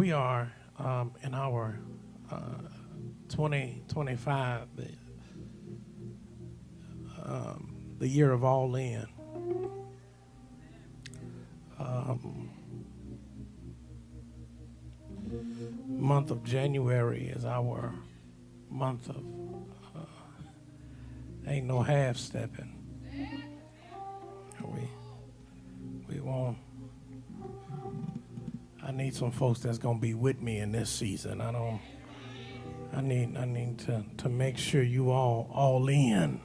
We are in our 2025, the year of all in. Month of January is our month of ain't no half stepping. We won't. I need some folks that's gonna be with me in this season. I need to make sure you all in.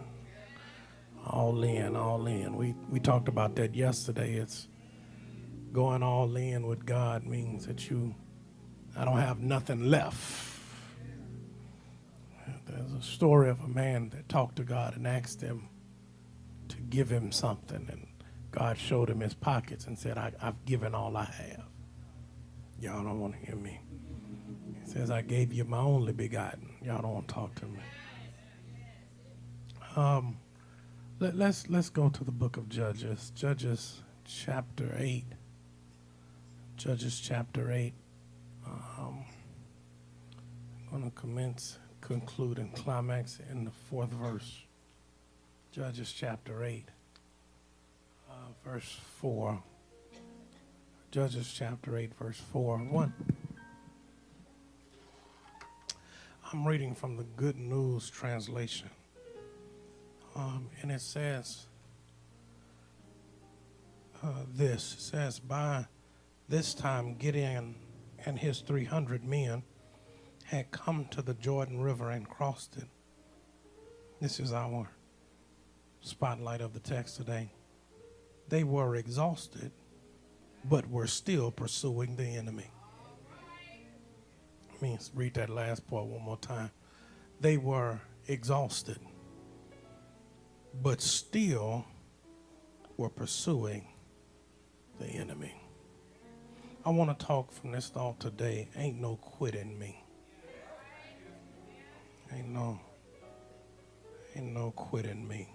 All in. We talked about that yesterday. It's going all in with God means that I don't have nothing left. There's a story of a man that talked to God and asked him to give him something, and God showed him his pockets and said, I've given all I have. Y'all don't want to hear me. He says, I gave you my only begotten. Y'all don't want to talk to me. Let's go to the book of Judges. Judges chapter 8. Judges chapter 8. I'm going to conclude, and climax in the 4th verse. Judges chapter 8, verse 4. Judges chapter 8, verse 4. 1. I'm reading from the Good News translation. And it says this. It says, by this time Gideon and his 300 men had come to the Jordan River and crossed it. This is our spotlight of the text today. They were exhausted, but were still pursuing the enemy. Let me read that last part one more time. They were exhausted, but still were pursuing the enemy. I want to talk from this thought today. Ain't no quit in me. Ain't no quit in me.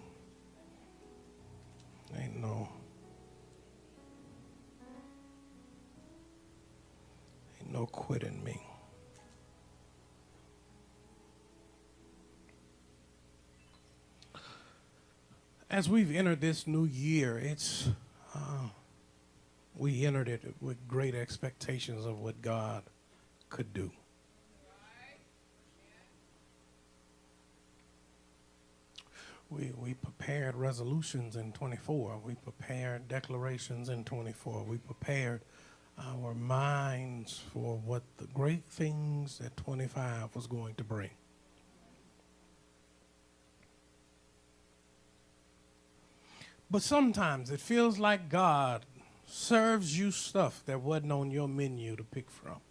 Ain't no quit in me. As we've entered this new year, we entered it with great expectations of what God could do. We prepared resolutions in 24. We prepared declarations in 24. We prepared our minds for what the great things that 25 was going to bring. But sometimes it feels like God serves you stuff that wasn't on your menu to pick from.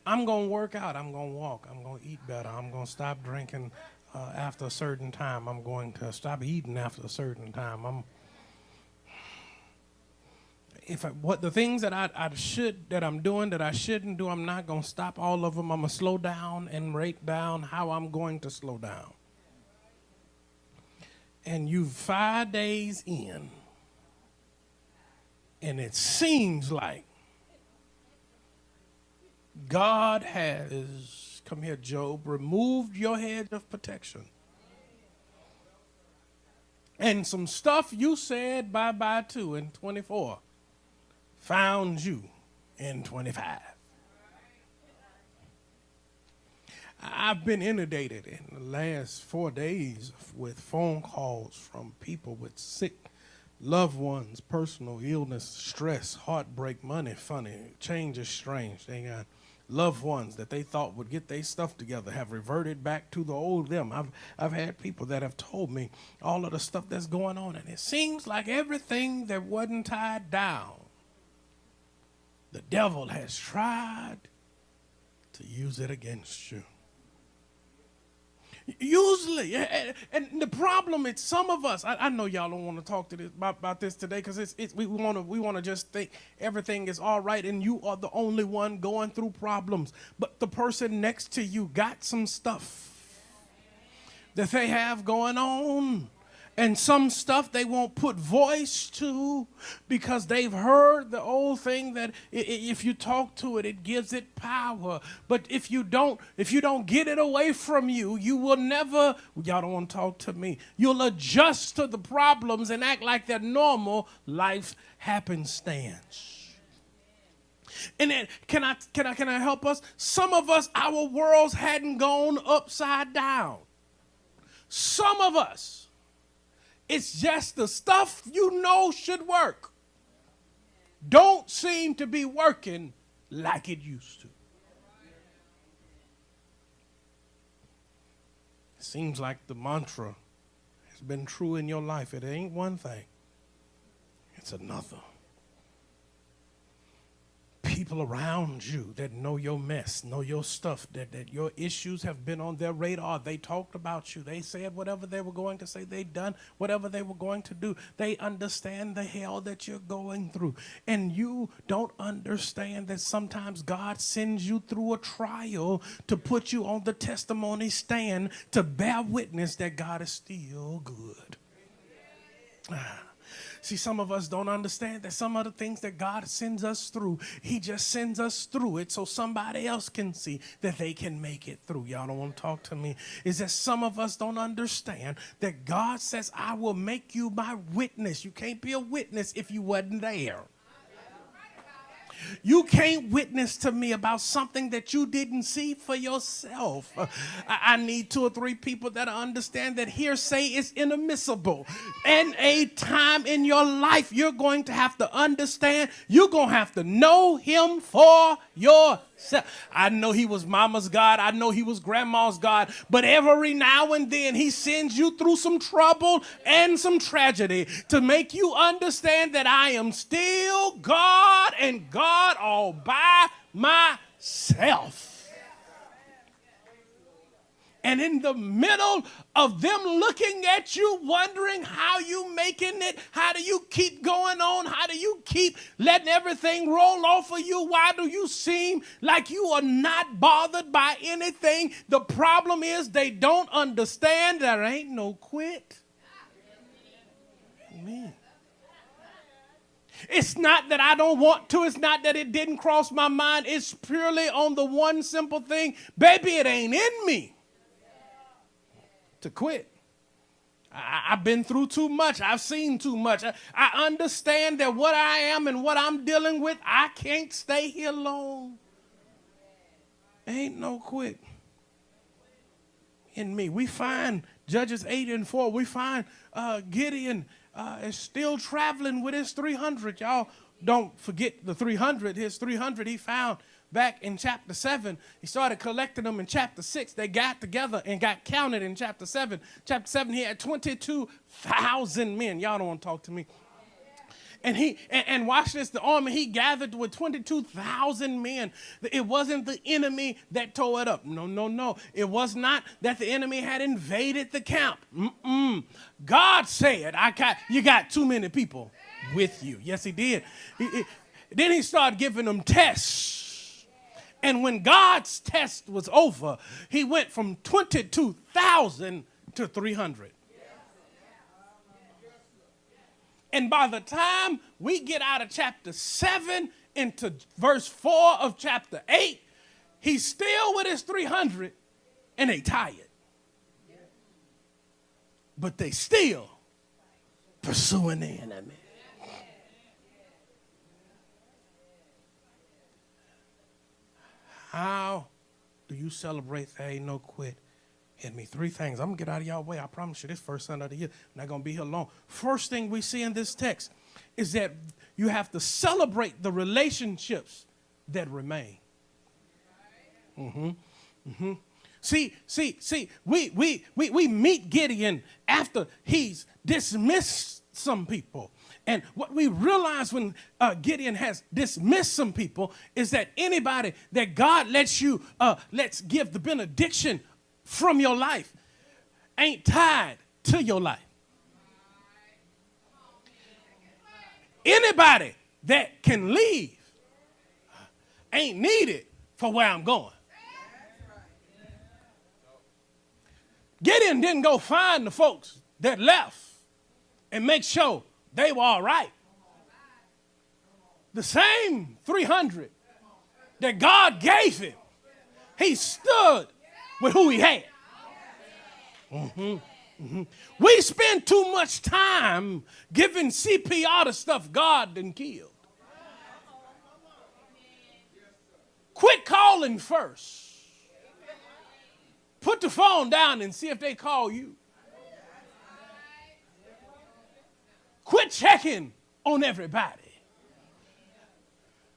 I'm going to work out. I'm going to walk. I'm going to eat better. I'm going to stop drinking after a certain time. I'm going to stop eating after a certain time. The things that I'm doing that I shouldn't do, I'm not going to stop all of them. I'm going to slow down and rate down how I'm going to slow down. And you 5 days in, and it seems like God has, come here, Job, removed your hedge of protection. And some stuff you said bye-bye to in 24 found you in 25. I've been inundated in the last 4 days with phone calls from people with sick loved ones, personal illness, stress, heartbreak, money funny, change is strange. They got loved ones that they thought would get their stuff together have reverted back to the old them. I've had people that have told me all of the stuff that's going on, and it seems like everything that wasn't tied down, the devil has tried to use it against you. Usually, and the problem is some of us, I know y'all don't want to talk to this about this today because we want to just think everything is all right and you are the only one going through problems. But the person next to you got some stuff that they have going on, And some stuff they won't put voice to because they've heard the old thing that if you talk to it, it gives it power. But if you don't get it away from you, you will never, y'all don't want to talk to me, you'll adjust to the problems and act like they're normal life happenstance. And then, can I help us? Some of us, our worlds hadn't gone upside down. Some of us, it's just the stuff you know should work don't seem to be working like it used to. It seems like the mantra has been true in your life. It ain't one thing, it's another. People around you that know your mess, know your stuff, that your issues have been on their radar. They talked about you. They said whatever they were going to say. They done whatever they were going to do. They understand the hell that you're going through. And you don't understand that sometimes God sends you through a trial to put you on the testimony stand to bear witness that God is still good. See, some of us don't understand that some of the things that God sends us through, he just sends us through it so somebody else can see that they can make it through. Y'all don't want to talk to me. Is that some of us don't understand that God says, I will make you my witness. You can't be a witness if you wasn't there. You can't witness to me about something that you didn't see for yourself. I need 2 or 3 people that understand that hearsay is inadmissible. And a time in your life you're going to have to understand, you're going to have to know him for yourself. I know he was mama's God. I know he was grandma's God. But every now and then he sends you through some trouble and some tragedy to make you understand that I am still God and God all by myself. And in the middle of them looking at you, wondering how you making it, how do you keep going on, how do you keep letting everything roll off of you, why do you seem like you are not bothered by anything? The problem is they don't understand there ain't no quit. Amen. It's not that I don't want to. It's not that it didn't cross my mind. It's purely on the one simple thing. Baby, it ain't in me to quit. I've been through too much. I've seen too much. I understand that what I am and what I'm dealing with, I can't stay here long. Ain't no quit in me. We find Judges 8:4. We find Gideon is still traveling with his 300. Y'all don't forget the 300. His 300 he found back in chapter 7. He started collecting them in chapter 6. They got together and got counted in chapter 7. Chapter 7, he had 22,000 men. Y'all don't want to talk to me. And watch this, the army he gathered with 22,000 men. It wasn't the enemy that tore it up. No. It was not that the enemy had invaded the camp. God said, you got too many people with you. Yes, he did. Then he started giving them tests. And when God's test was over, he went from 22,000 to 300. And by the time we get out of chapter 7 into verse 4 of chapter 8, he's still with his 300 and they tired. But they still pursuing the enemy. How do you celebrate there ain't no quit in me? 3 things. I'm going to get out of y'all way. I promise you this first Sunday of the year. I'm not going to be here long. First thing we see in this text is that you have to celebrate the relationships that remain. See, we meet Gideon after he's dismissed some people. And what we realize when Gideon has dismissed some people is that anybody that God lets give the benediction from your life ain't tied to your life. Anybody that can leave ain't needed for where I'm going. Gideon didn't go find the folks that left and make sure they were all right. The same 300 that God gave him, he stood with who he had. We spend too much time giving CPR to stuff God done killed. Quit calling first. Put the phone down and see if they call you. Quit checking on everybody.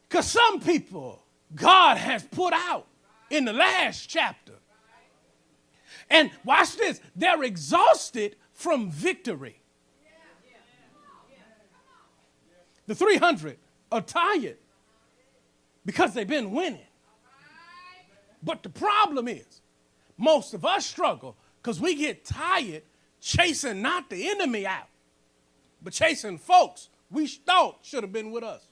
Because some people God has put out in the last chapter. And watch this, they're exhausted from victory. The 300 are tired because they've been winning. But the problem is, most of us struggle because we get tired chasing not the enemy out, but chasing folks we thought should have been with us.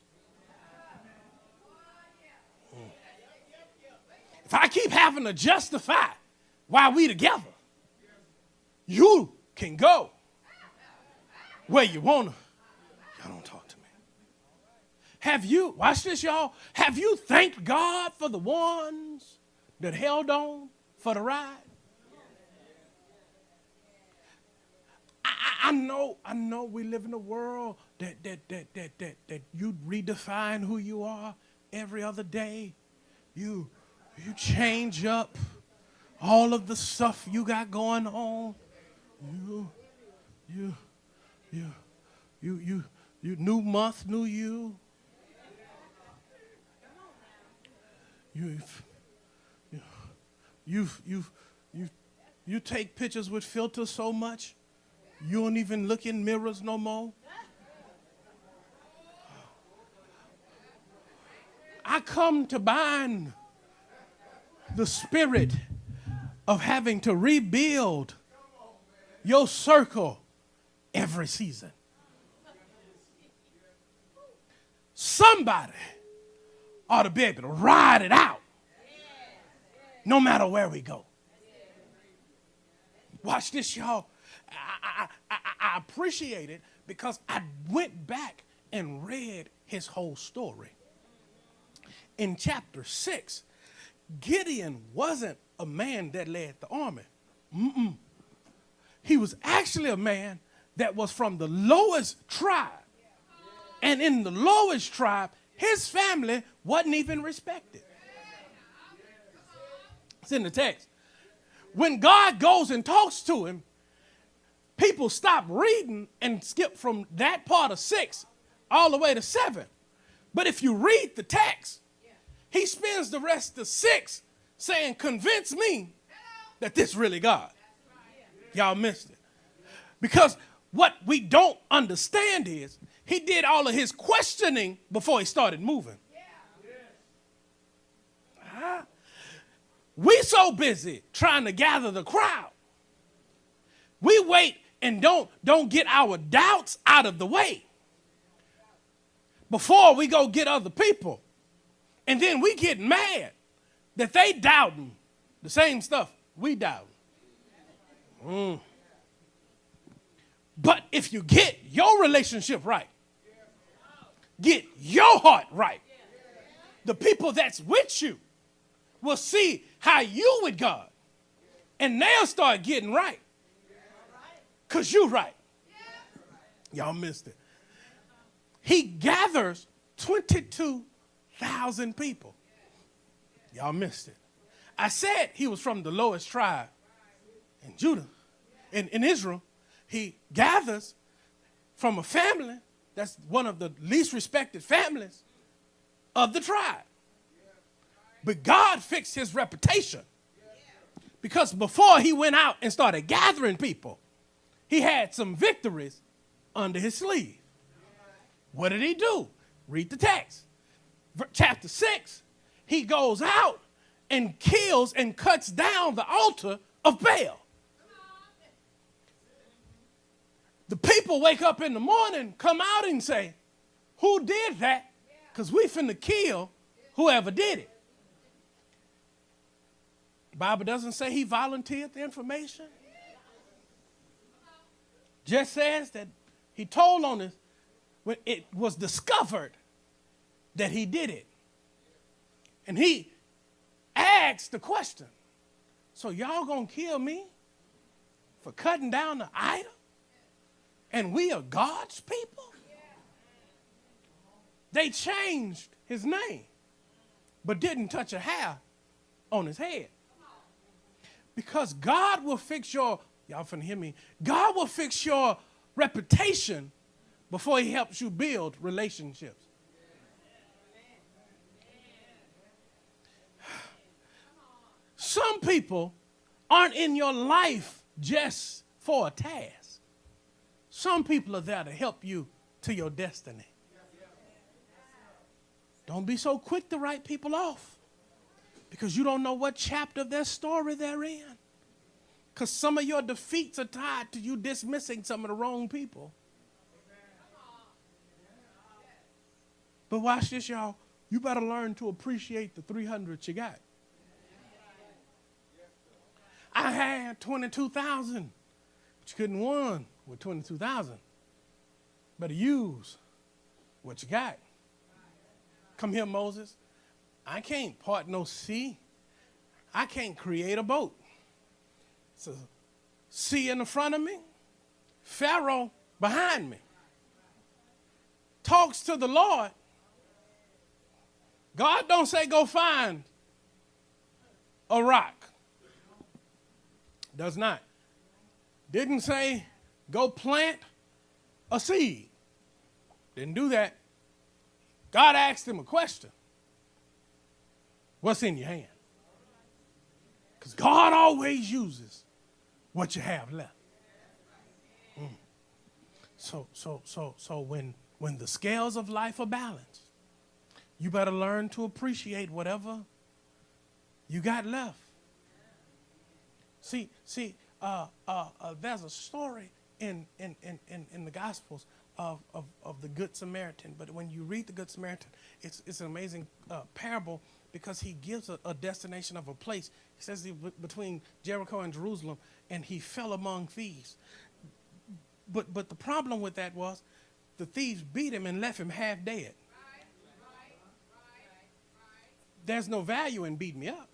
If I keep having to justify why we together, you can go where you want to. Y'all don't talk to me. Have you, watch this, y'all, have you thanked God for the ones that held on for the ride? I know we live in a world that you redefine who you are every other day. You change up all of the stuff you got going on. You new month, new you. You take pictures with filters so much, you don't even look in mirrors no more. I come to bind the spirit of having to rebuild your circle every season. Somebody ought to be able to ride it out no matter where we go. Watch this, y'all. I appreciate it because I went back and read his whole story. In chapter 6, Gideon wasn't a man that led the army. He was actually a man that was from the lowest tribe. And in the lowest tribe, his family wasn't even respected. It's in the text. When God goes and talks to him, people stop reading and skip from that part of 6 all the way to 7. But if you read the text, he spends the rest of 6 saying, convince me that this really God. Y'all missed it. Because what we don't understand is he did all of his questioning before he started moving. We so busy trying to gather the crowd. We wait and don't get our doubts out of the way before we go get other people. And then we get mad that they doubting the same stuff we doubting. But if you get your relationship right, get your heart right, the people that's with you will see how you with God, and they'll start getting right because you right. Y'all missed it. He gathers 22,000 people. Y'all missed it. I said he was from the lowest tribe in Judah. In Israel, he gathers from a family that's one of the least respected families of the tribe. But God fixed his reputation because before he went out and started gathering people, he had some victories under his sleeve. What did he do? Read the text. Chapter 6, he goes out and kills and cuts down the altar of Baal. The people wake up in the morning, come out and say, who did that? Because we finna kill whoever did it. The Bible doesn't say he volunteered the information. Just says that He told on us when it was discovered that he did it. And he asked the question, so y'all gonna kill me for cutting down the idol? And we are God's people? They changed his name, but didn't touch a hair on his head. Because God will fix your, y'all finna hear me, God will fix your reputation before he helps you build relationships. Some people aren't in your life just for a task. Some people are there to help you to your destiny. Don't be so quick to write people off because you don't know what chapter of their story they're in. Because some of your defeats are tied to you dismissing some of the wrong people. But watch this, y'all. You better learn to appreciate the 300 you got. I had 22,000, but you couldn't win with 22,000. Better use what you got. Come here, Moses. I can't part no sea. I can't create a boat. It's a sea in the front of me, Pharaoh behind me. Talks to the Lord. God don't say go find a rock. Does not. Didn't say go plant a seed. Didn't do that. God asked him a question. What's in your hand? Because God always uses what you have left. So when the scales of life are balanced, you better learn to appreciate whatever you got left. See, there's a story in the Gospels of the Good Samaritan. But when you read the Good Samaritan, it's an amazing parable because he gives a destination of a place. He says between Jericho and Jerusalem, and he fell among thieves. But the problem with that was the thieves beat him and left him half dead. There's no value in beating me up.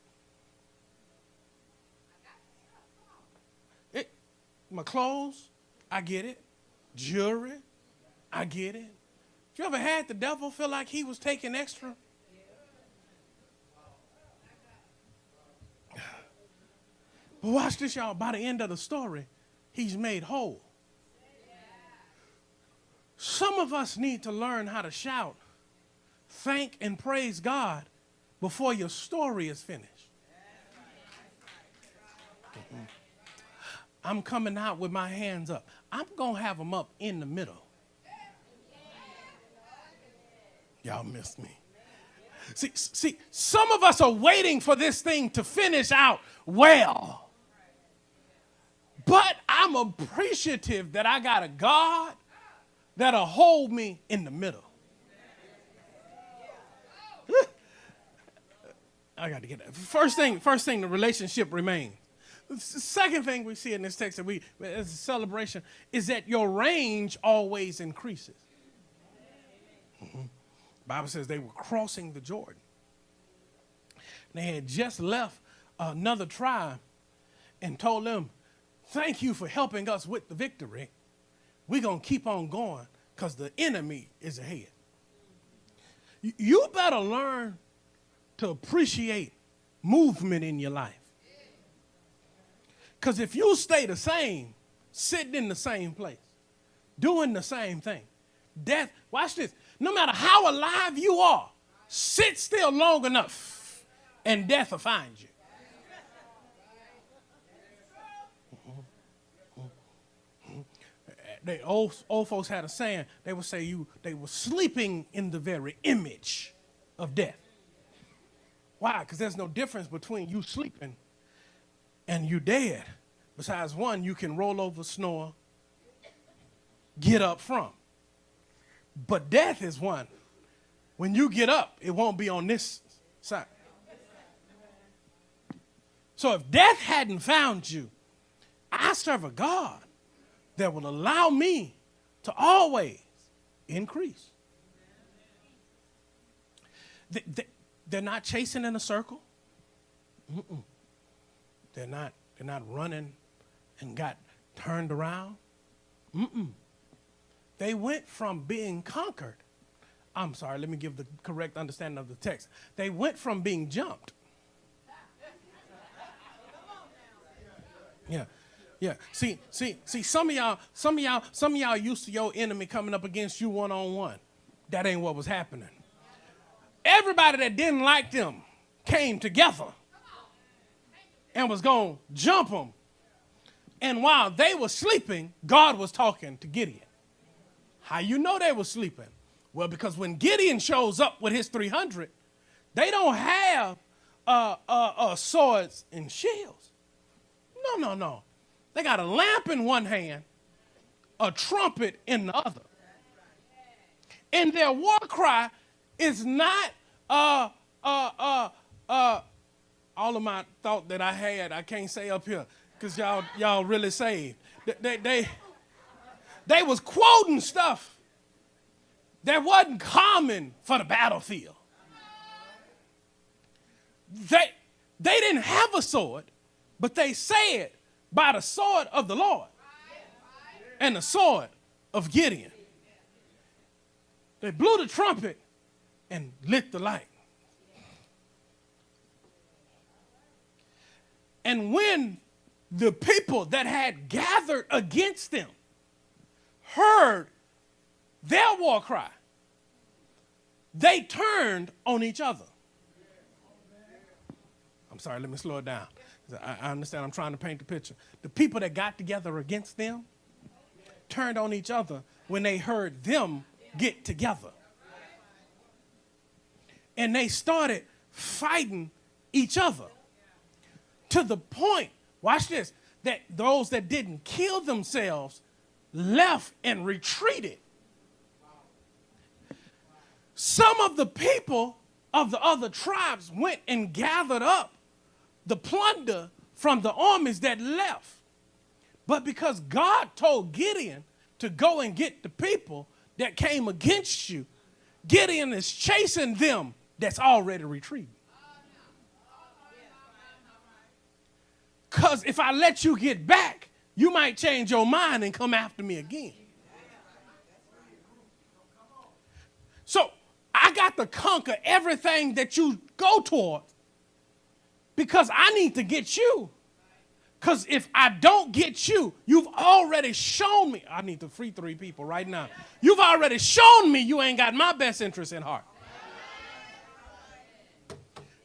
My clothes, I get it. Jewelry, I get it. You ever had the devil feel like he was taking extra? But watch this, y'all. By the end of the story, he's made whole. Some of us need to learn how to shout, thank and praise God before your story is finished. I'm coming out with my hands up. I'm going to have them up in the middle. Y'all missed me. See, some of us are waiting for this thing to finish out well. But I'm appreciative that I got a God that'll hold me in the middle. I got to get that. First thing, the relationship remains. The second thing we see in this text that as a celebration is that your range always increases. The Bible says they were crossing the Jordan. They had just left another tribe and told them, thank you for helping us with the victory. We're going to keep on going because the enemy is ahead. You better learn to appreciate movement in your life. Because if you stay the same, sitting in the same place, doing the same thing, death, watch this, no matter how alive you are, sit still long enough and death will find you. The old folks had a saying, they would say they were sleeping in the very image of death. Why? Because there's no difference between you sleeping and you dead. Besides one, you can roll over, snore, get up from. But death is one. When you get up, it won't be on this side. So if death hadn't found you, I serve a God that will allow me to always increase. They're not chasing in a circle. They're not running and got turned around. They went from being conquered. I'm sorry, let me give the correct understanding of the text. They went from being jumped. Yeah. See, some of y'all used to your enemy coming up against you one-on-one. That ain't what was happening. Everybody that didn't like them came together and was going to jump them. And while they were sleeping, God was talking to Gideon. How you know they were sleeping? Well, because when Gideon shows up with his 300, they don't have swords and shields. No. They got a lamp in one hand, a trumpet in the other. And their war cry is not all of my thought that I had, I can't say up here because y'all really saved. They was quoting stuff that wasn't common for the battlefield. They didn't have a sword, but they said, by the sword of the Lord and the sword of Gideon. They blew the trumpet and lit the light. And when the people that had gathered against them heard their war cry, they turned on each other. I'm sorry, let me slow it down. I understand I'm trying to paint the picture. The people that got together against them turned on each other when they heard them get together. And they started fighting each other to the point, watch this, that those that didn't kill themselves left and retreated. Some of the people of the other tribes went and gathered up the plunder from the armies that left. But because God told Gideon to go and get the people that came against you, Gideon is chasing them that's already retreating. Because if I let you get back, you might change your mind and come after me again. So I got to conquer everything that you go towards because I need to get you. Because if I don't get you, you've already shown me. I need to free 3 people right now. You've already shown me you ain't got my best interest in heart.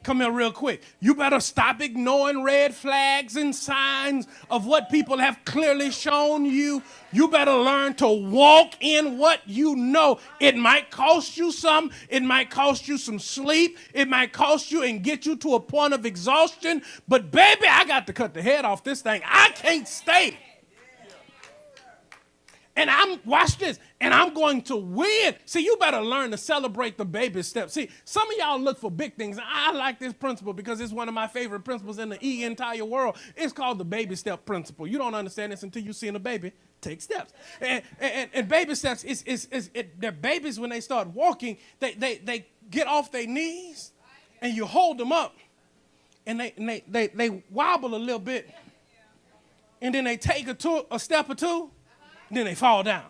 Come here real quick. You better stop ignoring red flags and signs of what people have clearly shown you. You better learn to walk in what you know. It might cost you some. It might cost you some sleep. It might cost you and get you to a point of exhaustion. But baby, I got to cut the head off this thing. I can't stay. And watch this, and I'm going to win. See, you better learn to celebrate the baby steps. See, some of y'all look for big things. I like this principle because it's one of my favorite principles in the entire world. It's called the baby step principle. You don't understand this until you've seen a baby take steps. And baby steps, they're babies when they start walking, they get off their knees, and you hold them up, and they wobble a little bit, and then they take a step or two, then they fall down.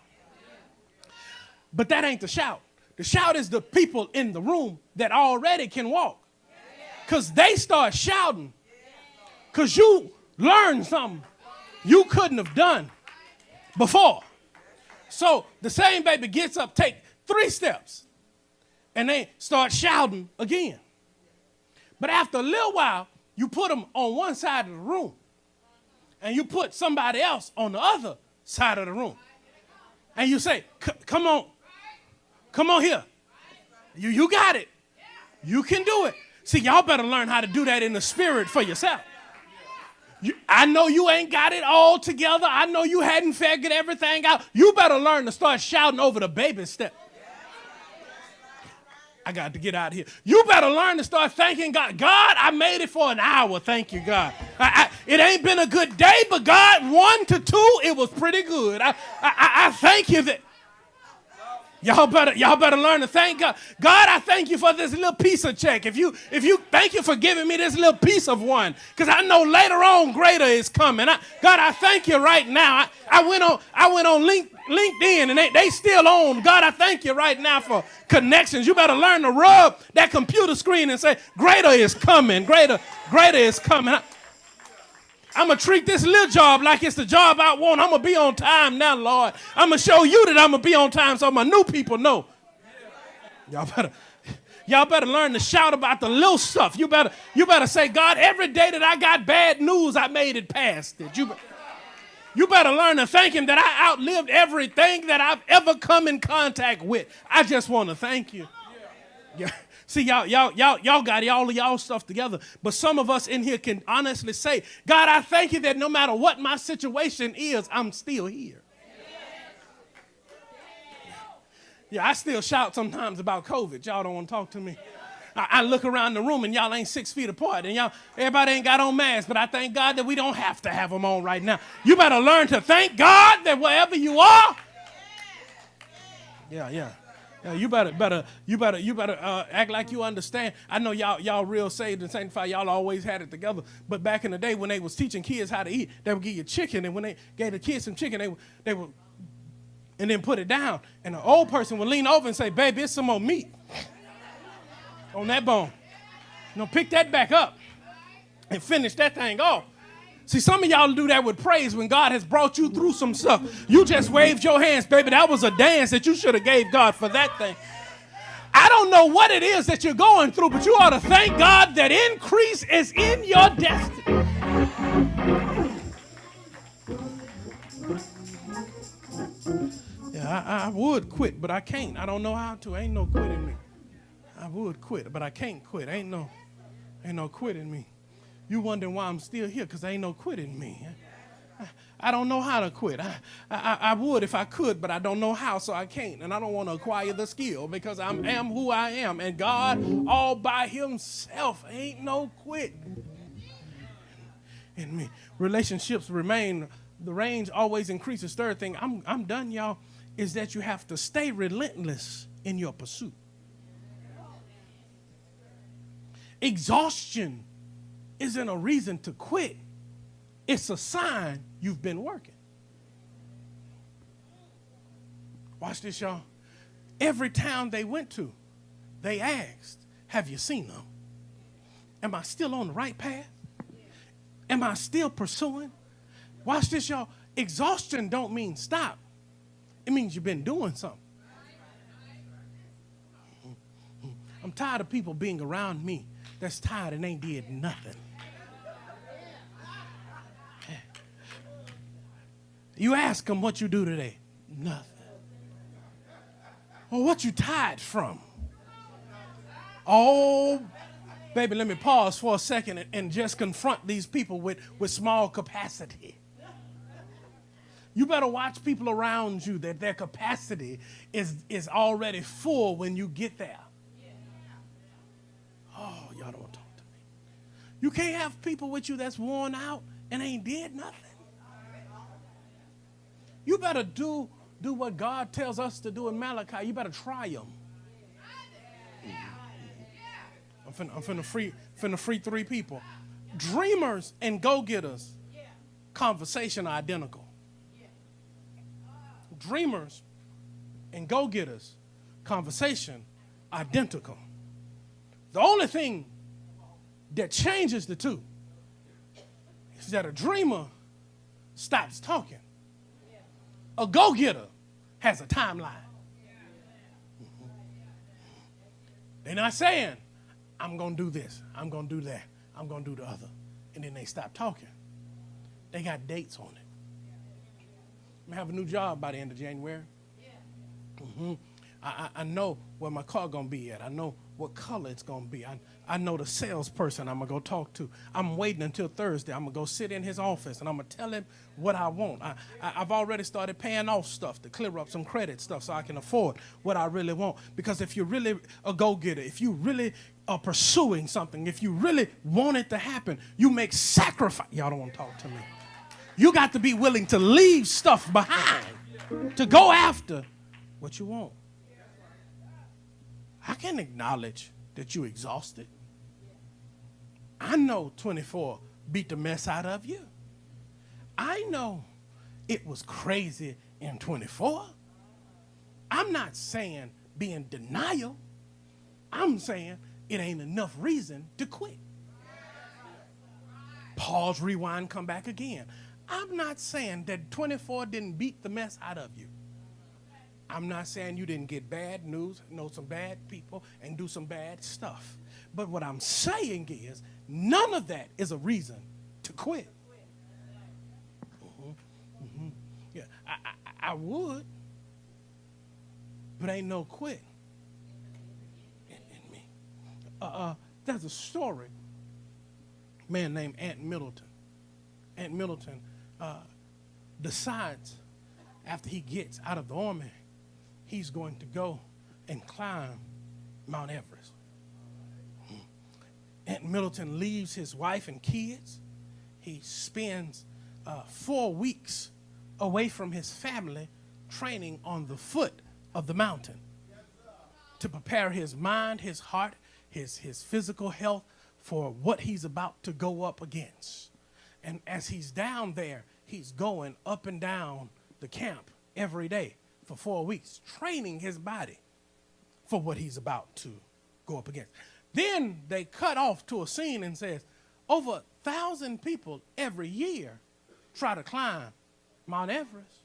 But that ain't the shout. The shout is the people in the room that already can walk. Because they start shouting. Because you learned something you couldn't have done before. So the same baby gets up, take 3 steps, and they start shouting again. But after a little while, you put them on one side of the room, and you put somebody else on the other side of the room. And you say, come on here. You got it. You can do it. See, y'all better learn how to do that in the spirit for yourself. I know you ain't got it all together. I know you hadn't figured everything out. You better learn to start shouting over the baby step. I got to get out of here. You better learn to start thanking God. God, I made it for an hour. Thank you, God. It ain't been a good day, but God, 1 to 2, it was pretty good. I thank you that Y'all better learn to thank God. God, I thank you for this little piece of check. If you thank you for giving me this little piece of one, because I know later on greater is coming. God, I thank you right now. I went on LinkedIn and they still on. God, I thank you right now for connections. You better learn to rub that computer screen and say, greater is coming. Greater is coming. I'm going to treat this little job like it's the job I want. I'm going to be on time now, Lord. I'm going to show you that I'm going to be on time so my new people know. Y'all better learn to shout about the little stuff. You better say, God, every day that I got bad news, I made it past it. You better learn to thank him that I outlived everything that I've ever come in contact with. I just want to thank you. Yeah. See, y'all got all of y'all stuff together. But some of us in here can honestly say, God, I thank you that no matter what my situation is, I'm still here. Yeah, I still shout sometimes about COVID. Y'all don't want to talk to me. I look around the room and y'all ain't 6 feet apart. And everybody ain't got on masks. But I thank God that we don't have to have them on right now. You better learn to thank God that wherever you are. Yeah. You better act like you understand. I know y'all real saved and sanctified. Y'all always had it together. But back in the day when they was teaching kids how to eat, they would give you chicken. And when they gave the kids some chicken, they would and then put it down. And the old person would lean over and say, baby, it's some more meat on that bone. Pick that back up and finish that thing off. See, some of y'all do that with praise when God has brought you through some stuff. You just waved your hands, baby. That was a dance that you should have gave God for that thing. I don't know what it is that you're going through, but you ought to thank God that increase is in your destiny. Yeah, I would quit, but I can't. I don't know how to. Ain't no quit in me. I would quit, but I can't quit. Ain't no quit in me. You wondering why I'm still here, because there ain't no quit in me. I don't know how to quit. I would if I could, but I don't know how, so I can't. And I don't want to acquire the skill because I am who I am. And God all by himself ain't no quit in me. Relationships remain. The range always increases. Third thing, I'm done, y'all, is that you have to stay relentless in your pursuit. Exhaustion isn't a reason to quit. It's a sign you've been working. Watch this, y'all. Every town they went to, they asked, have you seen them? Am I still on the right path? Am I still pursuing? Watch this, y'all. Exhaustion don't mean stop. It means you've been doing something. I'm tired of people being around me that's tired and ain't did nothing. You ask them what you do today. Nothing. Well, what you tired from? Oh, baby, let me pause for a second and just confront these people with small capacity. You better watch people around you that their capacity is already full when you get there. Oh, y'all don't want to talk to me. You can't have people with you that's worn out and ain't did nothing. You better do what God tells us to do in Malachi. You better try them. I'm finna free 3 people. Dreamers and go-getters, conversation are identical. Dreamers and go-getters, conversation identical. The only thing that changes the two is that a dreamer stops talking. A go-getter has a timeline. They're not saying, I'm going to do this, I'm going to do that, I'm going to do the other. And then they stop talking. They got dates on it. I'm going to have a new job by the end of January. I know where my car going to be at. I know what color it's going to be. I know the salesperson I'm going to go talk to. I'm waiting until Thursday. I'm going to go sit in his office, and I'm going to tell him what I want. I've already started paying off stuff to clear up some credit stuff so I can afford what I really want. Because if you're really a go-getter, if you really are pursuing something, if you really want it to happen, you make sacrifice. Y'all don't want to talk to me. You got to be willing to leave stuff behind to go after what you want. I can acknowledge that you're exhausted. I know 24 beat the mess out of you. I know it was crazy in 24. I'm not saying be in denial. I'm saying it ain't enough reason to quit. Pause, rewind, come back again. I'm not saying that 24 didn't beat the mess out of you. I'm not saying you didn't get bad news, know some bad people, and do some bad stuff. But what I'm saying is none of that is a reason to quit. Yeah, I would, but ain't no quit in me. There's a story, a man named Aunt Middleton. Aunt Middleton decides after he gets out of the army, he's going to go and climb Mount Everest. Aunt Middleton leaves his wife and kids. He spends 4 weeks away from his family training on the foot of the mountain to prepare his mind, his heart, his physical health for what he's about to go up against. And as he's down there, he's going up and down the camp every day for 4 weeks, training his body for what he's about to go up against. Then they cut off to a scene and says, over 1,000 people every year try to climb Mount Everest.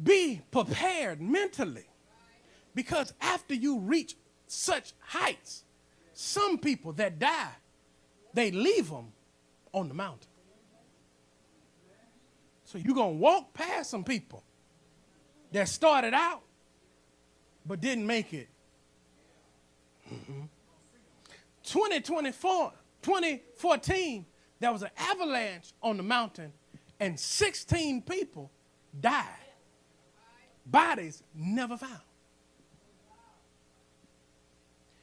Be prepared mentally, because after you reach such heights, some people that die, they leave them on the mountain. So you're going to walk past some people that started out but didn't make it. 2014, there was an avalanche on the mountain and 16 people died. Bodies never found.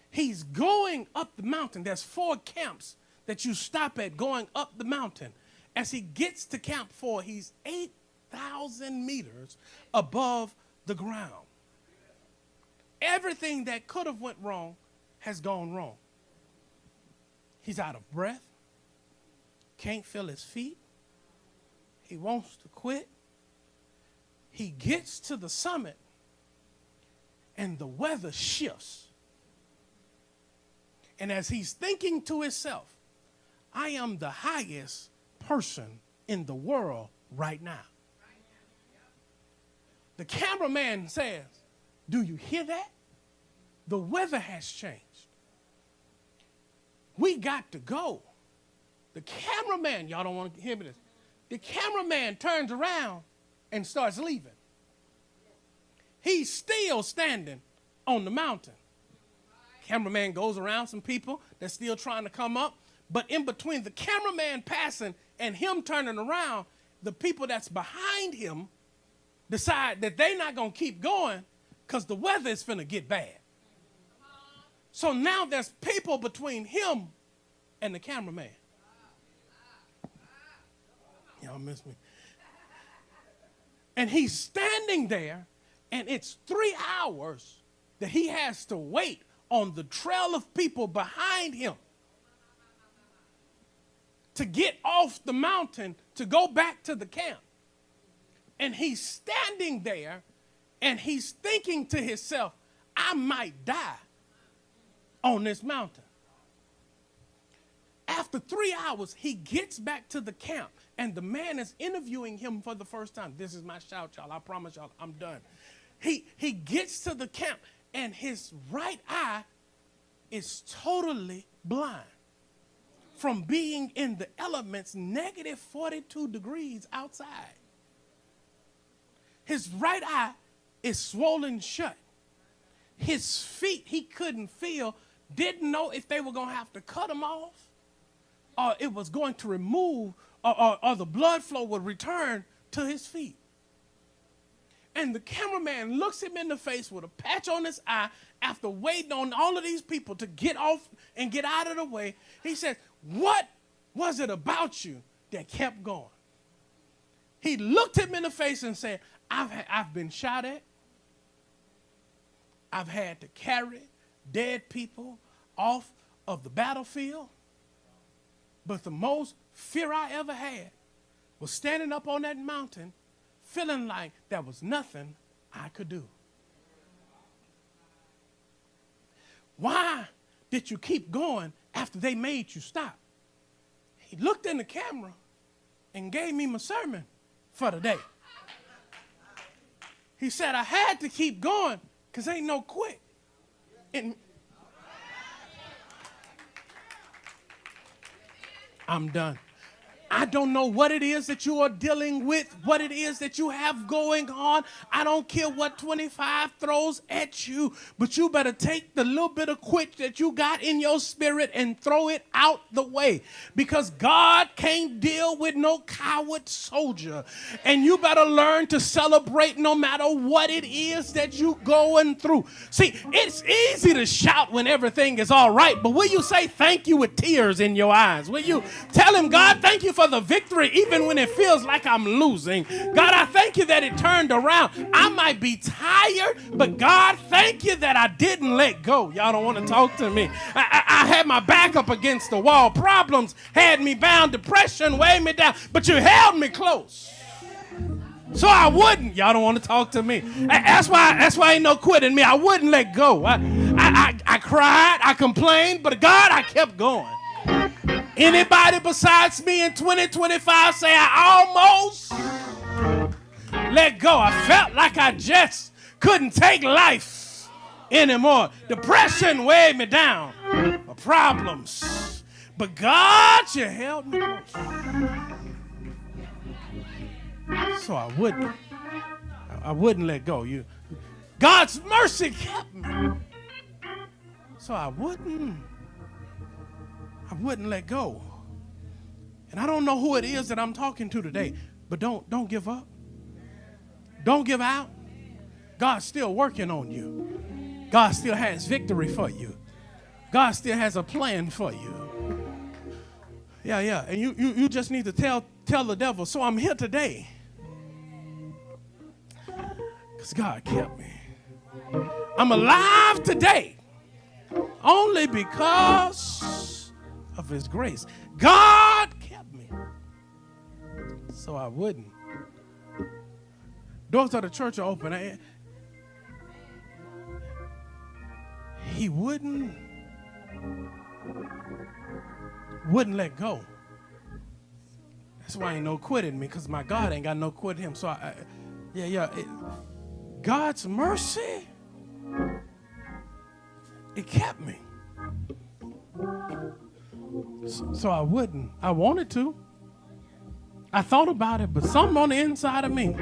He's going up the mountain. There's 4 camps that you stop at going up the mountain. As he gets to camp 4, he's 8,000 meters above the ground. Everything that could have went wrong has gone wrong. He's out of breath, can't feel his feet. He wants to quit. He gets to the summit and the weather shifts. And as he's thinking to himself, I am the highest person in the world right now. The cameraman says, do you hear that? The weather has changed. We got to go. The cameraman, y'all don't want to hear me this. The cameraman turns around and starts leaving. He's still standing on the mountain. Cameraman goes around some people that's still trying to come up. But in between the cameraman passing and him turning around, the people that's behind him decide that they're not going to keep going because the weather is finna get bad. So now there's people between him and the cameraman. Y'all miss me. And he's standing there, and it's 3 hours that he has to wait on the trail of people behind him to get off the mountain to go back to the camp. And he's standing there, and he's thinking to himself, I might die on this mountain. After 3 hours, he gets back to the camp, and the man is interviewing him for the first time. This is my shout, y'all. I promise y'all, I'm done. He gets to the camp, and his right eye is totally blind from being in the elements negative 42 degrees outside. His right eye is swollen shut. His feet, he couldn't feel, didn't know if they were going to have to cut him off or it was going to remove or the blood flow would return to his feet. And the cameraman looks him in the face with a patch on his eye after waiting on all of these people to get off and get out of the way. He says, what was it about you that kept going? He looked him in the face and said, I've been shot at. I've had to carry dead people off of the battlefield. But the most fear I ever had was standing up on that mountain feeling like there was nothing I could do. Why did you keep going after they made you stop? He looked in the camera and gave me my sermon for the day. He said I had to keep going because ain't no quit. I'm done. I don't know what it is that you are dealing with, what it is that you have going on. I don't care what 25 throws at you, but you better take the little bit of quit that you got in your spirit and throw it out the way, because God can't deal with no coward soldier. And you better learn to celebrate no matter what it is that you going through. See, it's easy to shout when everything is all right, but will you say thank you with tears in your eyes? Will you tell him, God, thank you for the victory even when it feels like I'm losing? God, I thank you that it turned around. I might be tired, but God, thank you that I didn't let go. Y'all don't want to talk to me. I had my back up against the wall. Problems had me bound. Depression weighed me down, but you held me close. So I wouldn't. Y'all don't want to talk to me. That's why ain't no quitting me. I wouldn't let go. I cried. I complained, but God, I kept going. Anybody besides me in 2025 say I almost let go? I felt like I just couldn't take life anymore. Depression weighed me down. My problems. But God, you held me close. So I wouldn't let go. God's mercy kept me. So I wouldn't let go. And I don't know who it is that I'm talking to today, but don't give up. Don't give out. God's still working on you. God still has victory for you. God still has a plan for you. Yeah. And you just need to tell the devil, so I'm here today because God kept me. I'm alive today only because of his grace. God kept me. So I wouldn't. Doors of the church are open. He wouldn't let go. That's why ain't no quitting me, because my God ain't got no quit him. So God's mercy, it kept me. So I wouldn't. I wanted to. I thought about it, but something on the inside of me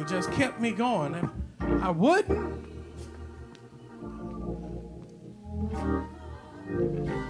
just kept me going. And I wouldn't.